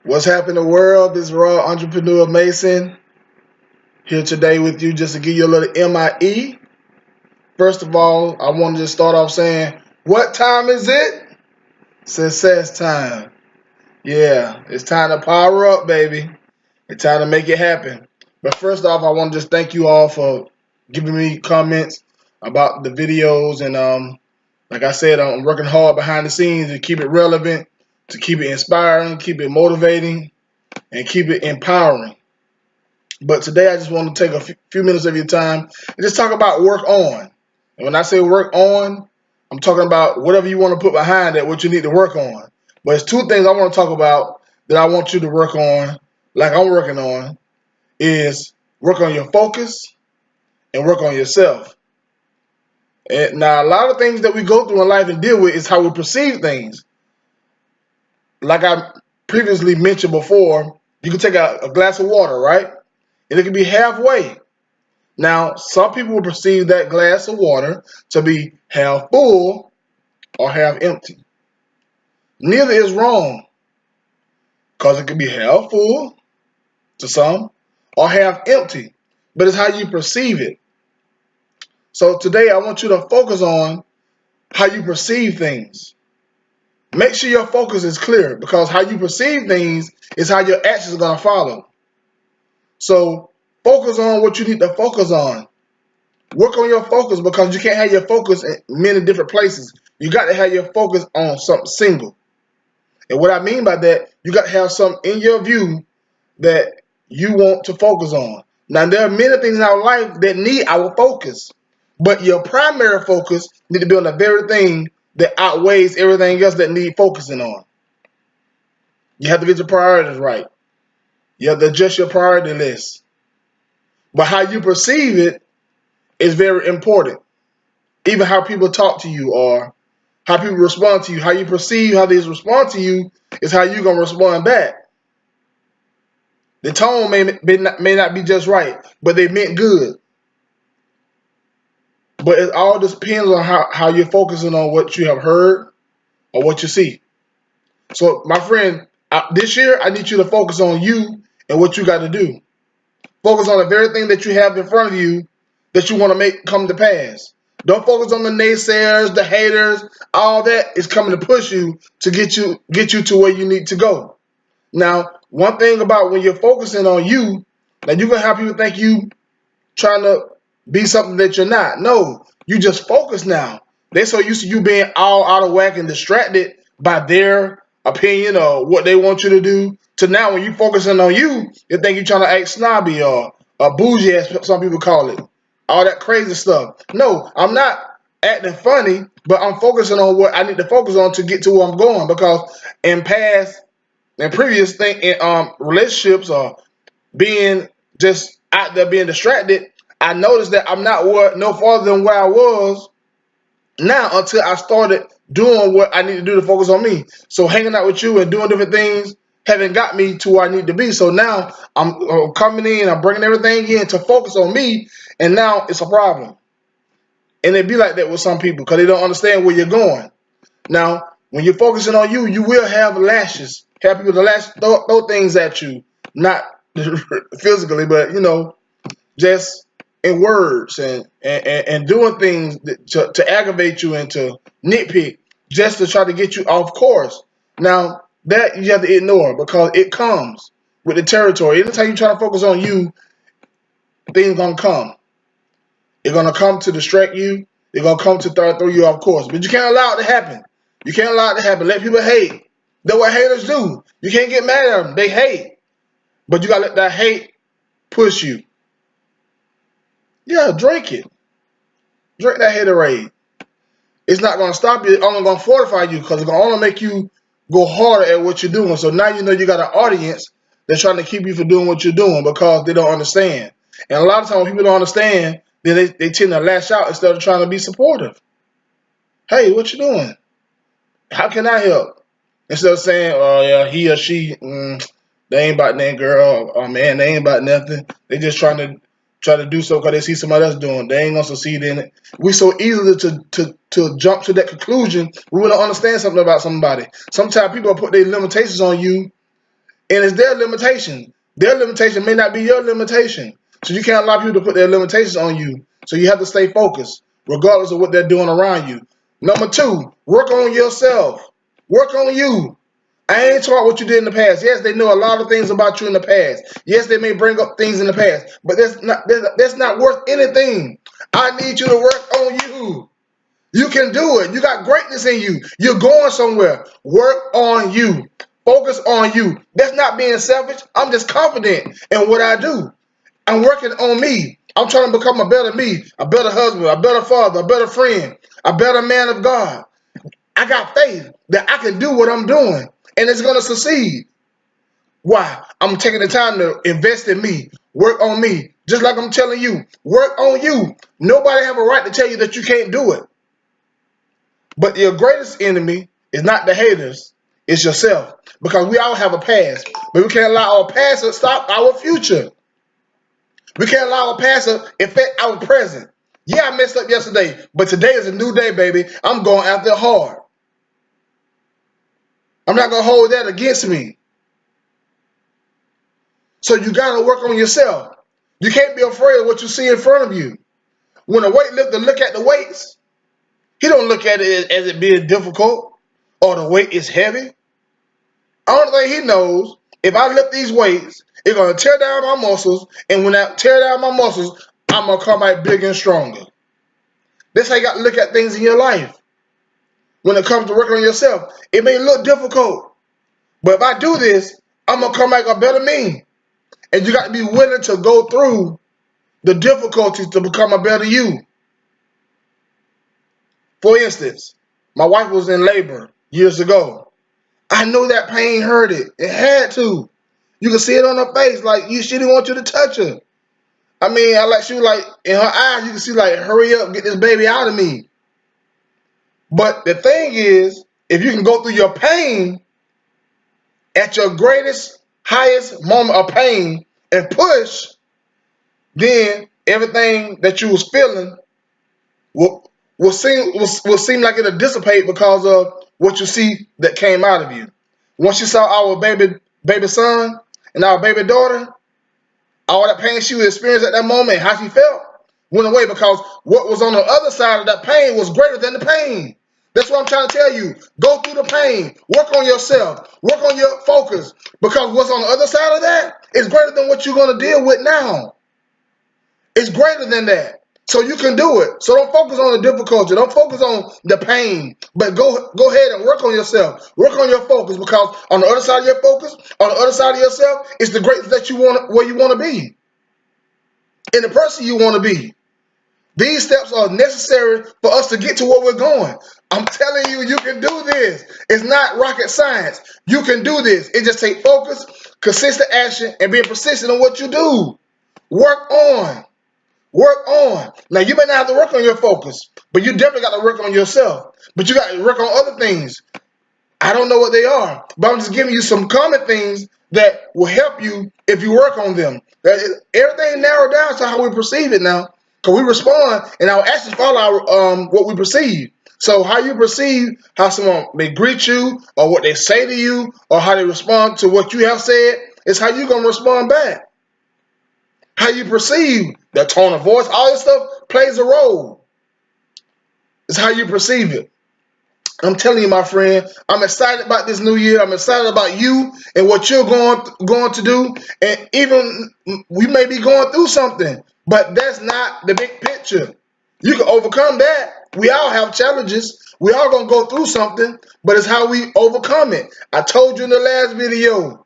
What's happening in the world? This is Raw Entrepreneur Mason here today with you just to give you a little M.I.E. First of all, I wanted to start off saying, what time is it? Success time. Yeah, it's time to power up, baby. It's time to make it happen. But first off, I want to just thank you all for giving me comments about the videos. And like I said, I'm working hard behind the scenes to keep it relevant, to keep it inspiring, keep it motivating, and keep it empowering. But today I just want to take a few minutes of your time and just talk about work on. And when I say work on, I'm talking about whatever you want to put behind it, what you need to work on. But it's two things I want to talk about that I want you to work on, like I'm working on, is work on your focus and work on yourself. And now, a lot of things that we go through in life and deal with is how we perceive things. Like I previously mentioned before, you can take a glass of water, right? And it can be halfway. Now, some people will perceive that glass of water to be half full or half empty. Neither is wrong because it can be half full to some or half empty, but it's how you perceive it. So today I want you to focus on how you perceive things. Make sure your focus is clear because how you perceive things is how your actions are going to follow. So focus on what you need to focus on. Work on your focus because you can't have your focus in many different places. You got to have your focus on something single. And what I mean by that, you got to have something in your view that you want to focus on. Now, there are many things in our life that need our focus, but your primary focus need to be on the very thing that outweighs everything else that need focusing on. You have to get your priorities right. You have to adjust your priority list. But how you perceive it is very important. Even how people talk to you or how people respond to you, how you perceive how they respond to you is how you're going to respond back. The tone may not be just right, but they meant good. But it all depends on how you're focusing on what you have heard or what you see. So, my friend, this year I need you to focus on you and what you got to do. Focus on the very thing that you have in front of you that you want to make come to pass. Don't focus on the naysayers, the haters. All that is coming to push you to get you to where you need to go. Now, one thing about when you're focusing on you, now you're gonna have people think you trying to be something that you're not. No, you just focus now. They're so used to you being all out of whack and distracted by their opinion or what they want you to do. To now, when you focusing on you, they think you're trying to act snobby or bougie, as some people call it. All that crazy stuff. No, I'm not acting funny, but I'm focusing on what I need to focus on to get to where I'm going. Because in past and previous thing in relationships or being just out there being distracted, I noticed that I'm not no farther than where I was now until I started doing what I need to do to focus on me. So hanging out with you and doing different things haven't got me to where I need to be. So now I'm coming in, I'm bringing everything in to focus on me, and now it's a problem. And it be like that with some people because they don't understand where you're going. Now, when you're focusing on you, you will have lashes, have people to throw things at you, not physically, but just in words and doing things to aggravate you and to nitpick just to try to get you off course. Now, that you have to ignore because it comes with the territory. Anytime you try to focus on you, things gonna come. It's gonna come to distract you. It's gonna come to throw you off course. But you can't allow it to happen. You can't allow it to happen. Let people hate. That's what haters do. You can't get mad at them. They hate. But you gotta let that hate push you. Yeah, drink it. Drink that haterade. It's not going to stop you. It's only going to fortify you because it's going to only make you go harder at what you're doing. So now you know you got an audience that's trying to keep you from doing what you're doing because they don't understand. And a lot of times when people don't understand, then they tend to lash out instead of trying to be supportive. Hey, what you doing? How can I help? Instead of saying, oh, yeah, he or she, they ain't about that girl or man, they ain't about nothing. They just trying to try to do so because they see somebody else doing. They ain't gonna succeed in it. We so easily to jump to that conclusion. We want to understand something about somebody. Sometimes people put their limitations on you, and it's their limitation. Their limitation may not be your limitation. So you can't allow people to put their limitations on you. So you have to stay focused, regardless of what they're doing around you. Number two, work on yourself. Work on you. I ain't talking what you did in the past. Yes, they know a lot of things about you in the past. Yes, they may bring up things in the past, but that's not worth anything. I need you to work on you. You can do it. You got greatness in you. You're going somewhere. Work on you. Focus on you. That's not being selfish. I'm just confident in what I do. I'm working on me. I'm trying to become a better me, a better husband, a better father, a better friend, a better man of God. I got faith that I can do what I'm doing and it's going to succeed. Why? I'm taking the time to invest in me, work on me. Just like I'm telling you, work on you. Nobody have a right to tell you that you can't do it. But your greatest enemy is not the haters, it's yourself. Because we all have a past, but we can't allow our past to stop our future. We can't allow our past to affect our present. Yeah, I messed up yesterday, but today is a new day, baby. I'm going after it hard. I'm not going to hold that against me. So you got to work on yourself. You can't be afraid of what you see in front of you. When a weightlifter look at the weights, he don't look at it as it being difficult or the weight is heavy. Only thing he knows, if I lift these weights, it's going to tear down my muscles, and when I tear down my muscles, I'm going to come out bigger and stronger. That's how you got to look at things in your life. When it comes to working on yourself, it may look difficult, but if I do this, I'm going to come back a better me. And you got to be willing to go through the difficulties to become a better you. For instance, my wife was in labor years ago. I know that pain hurt it. It had to. You can see it on her face, like she didn't want you to touch her. I mean, she was like, in her eyes, you can see like, hurry up, get this baby out of me. But the thing is, if you can go through your pain at your greatest, highest moment of pain and push, then everything that you was feeling will seem like it'll dissipate because of what you see that came out of you. Once you saw our baby son and our baby daughter, all that pain she was experiencing at that moment, how she felt, went away because what was on the other side of that pain was greater than the pain. That's what I'm trying to tell you. Go through the pain. Work on yourself. Work on your focus. Because what's on the other side of that is greater than what you're going to deal with now. It's greater than that. So you can do it. So don't focus on the difficulty. Don't focus on the pain. But go ahead and work on yourself. Work on your focus, because on the other side of your focus, on the other side of yourself, is the greatness that you want, where you want to be. And the person you want to be. These steps are necessary for us to get to where we're going. I'm telling you, you can do this. It's not rocket science. You can do this. It just takes focus, consistent action, and being persistent in what you do. Work on. Work on. Now, you may not have to work on your focus, but you definitely got to work on yourself. But you got to work on other things. I don't know what they are, but I'm just giving you some common things that will help you if you work on them. Everything narrowed down to how we perceive it now, because we respond and our actions follow what we perceive. So how you perceive how someone may greet you, or what they say to you, or how they respond to what you have said, is how you're going to respond back. How you perceive the tone of voice, all this stuff plays a role. It's how you perceive it. I'm telling you, my friend, I'm excited about this new year. I'm excited about you and what you're going to do. And even we may be going through something, but that's not the big picture. You can overcome that. We all have challenges. We all going to go through something, but it's how we overcome it. I told you in the last video,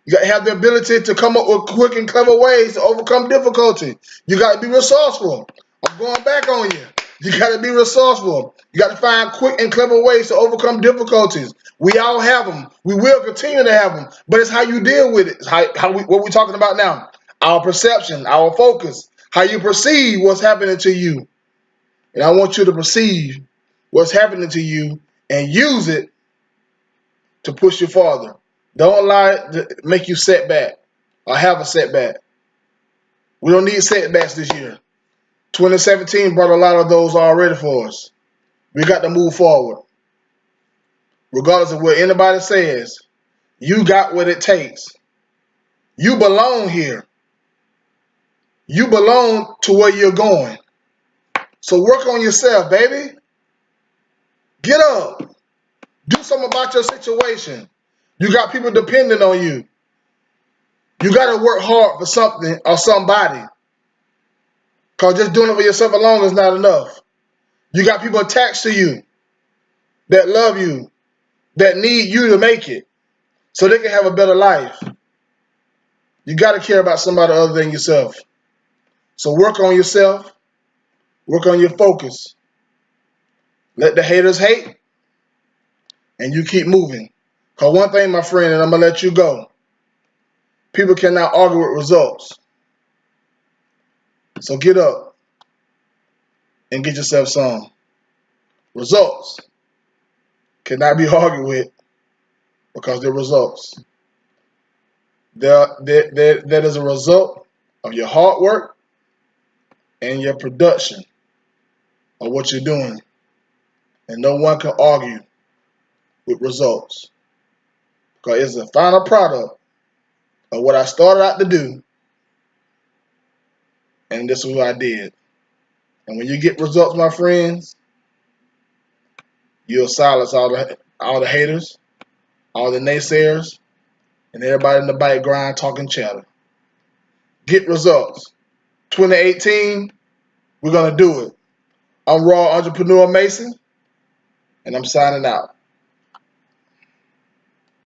you got to have the ability to come up with quick and clever ways to overcome difficulty. You got to be resourceful. I'm going back on you. You got to be resourceful. You got to find quick and clever ways to overcome difficulties. We all have them. We will continue to have them. But it's how you deal with it. It's what we're talking about now. Our perception, our focus, how you perceive what's happening to you. And I want you to perceive what's happening to you and use it to push you farther. Don't allow it to make you setback or have a setback. We don't need setbacks this year. 2017 brought a lot of those already for us. We got to move forward. Regardless of what anybody says, you got what it takes. You belong here. You belong to where you're going. So work on yourself, baby. Get up. Do something about your situation. You got people depending on you. You got to work hard for something or somebody. Because just doing it for yourself alone is not enough. You got people attached to you that love you, that need you to make it so they can have a better life. You got to care about somebody other than yourself. So work on yourself. Work on your focus. Let the haters hate, and you keep moving. Because one thing, my friend, and I'm going to let you go, people cannot argue with results. So get up and get yourself some. Results cannot be argued with because they're results. That is a result of your hard work and your production of what you're doing. And no one can argue with results because it's the final product of what I started out to do, and this is what I did. And when you get results, my friends, you'll silence all the haters, all the naysayers, and everybody in the background talking chatter. Get results. 2018, we're going to do it. I'm Raw Entrepreneur Mason, and I'm signing out.